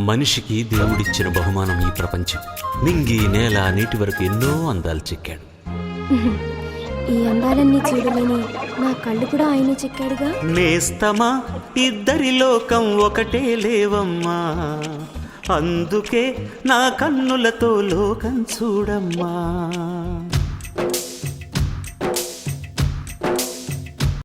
మనిషికి దేవుడిచ్చిన బహుమానం ఈ ప్రపంచం. నింగి నేల నీటి వరకు ఎన్నో అందాలు చెక్కాడు. ఈ అందాలన్నీ చూడలేని నా కళ్ళు కూడా ఆయనే చెక్కాడుగా. నేస్తమా ఇద్దరి లోకం ఒకటే లేవమ్మా, అందుకే నా కన్నులతో లోకం చూడమ్మా.